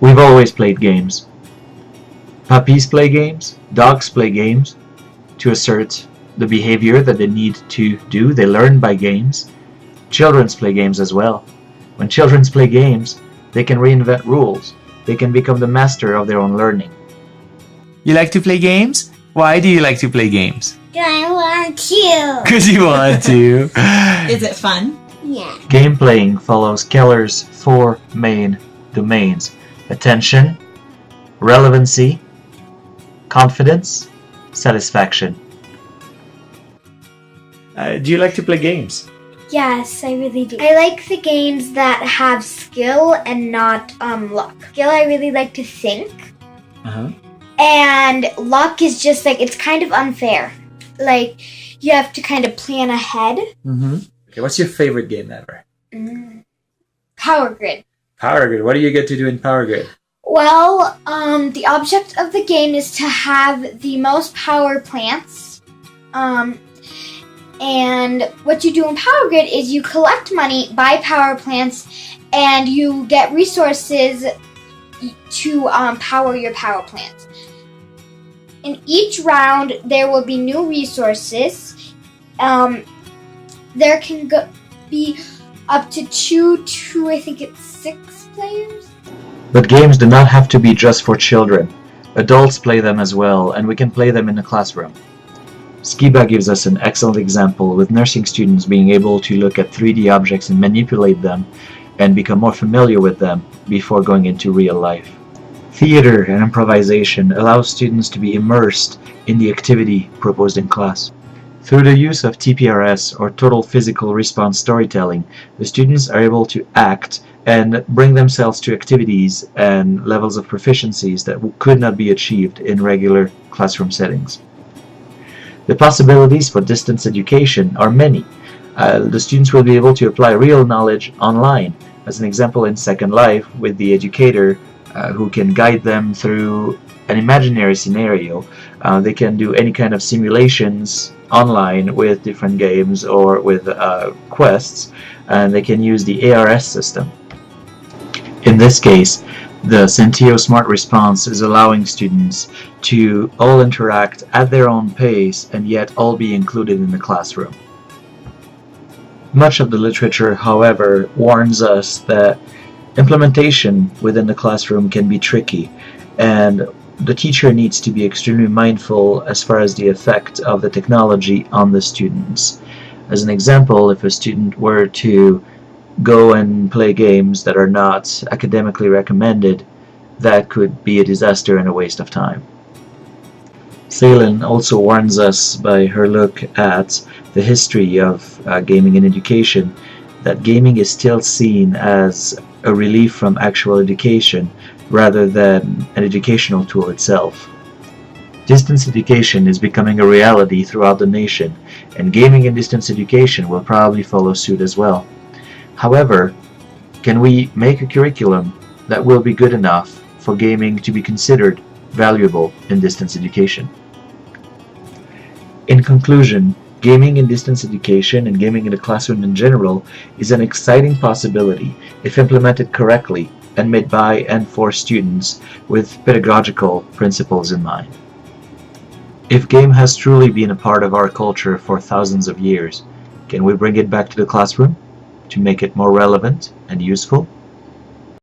We've always played games. Puppies play games, dogs play games to assert the behavior that they need to do. They learn by games. Children play games as well. When children play games, they can reinvent rules. They can become the master of their own learning. You like to play games? Why do you like to play games? I want to. Because you want to. Is it fun? Yeah. Game playing follows Keller's 4 main domains: attention, relevancy, confidence, satisfaction. Do you like to play games? Yes, I really do. I like the games that have skill and not luck. Skill, I really like to think. Uh-huh. And luck is just like, it's kind of unfair. Like, you have to kind of plan ahead. Mm-hmm. Okay, what's your favorite game ever? Power Grid. Power Grid. What do you get to do in Power Grid? Well, the object of the game is to have the most power plants. And what you do in Power Grid is you collect money, buy power plants, and you get resources to power your power plants. In each round, there will be new resources. There can be up to 2 to, I think it's 6 players. But games do not have to be just for children. Adults play them as well, and we can play them in the classroom. Skiba gives us an excellent example, with nursing students being able to look at 3D objects and manipulate them and become more familiar with them before going into real life. Theater and improvisation allows students to be immersed in the activity proposed in class. Through the use of TPRS, or Total Physical Response Storytelling, the students are able to act and bring themselves to activities and levels of proficiencies that could not be achieved in regular classroom settings. The possibilities for distance education are many. The students will be able to apply real knowledge online. As an example, in Second Life, with the educator who can guide them through an imaginary scenario. They can do any kind of simulations online with different games or with quests, and they can use the ARS system. In this case, the Sentio Smart Response is allowing students to all interact at their own pace and yet all be included in the classroom. Much of the literature, however, warns us that implementation within the classroom can be tricky, and the teacher needs to be extremely mindful as far as the effect of the technology on the students. As an example, if a student were to go and play games that are not academically recommended, that could be a disaster and a waste of time. Salen also warns us by her look at the history of gaming in education that gaming is still seen as a relief from actual education rather than an educational tool itself. Distance education is becoming a reality throughout the nation, and gaming in distance education will probably follow suit as well. However, can we make a curriculum that will be good enough for gaming to be considered valuable in distance education? In conclusion, gaming in distance education and gaming in the classroom in general is an exciting possibility if implemented correctly and made by and for students with pedagogical principles in mind. If game has truly been a part of our culture for thousands of years, can we bring it back to the classroom to make it more relevant and useful?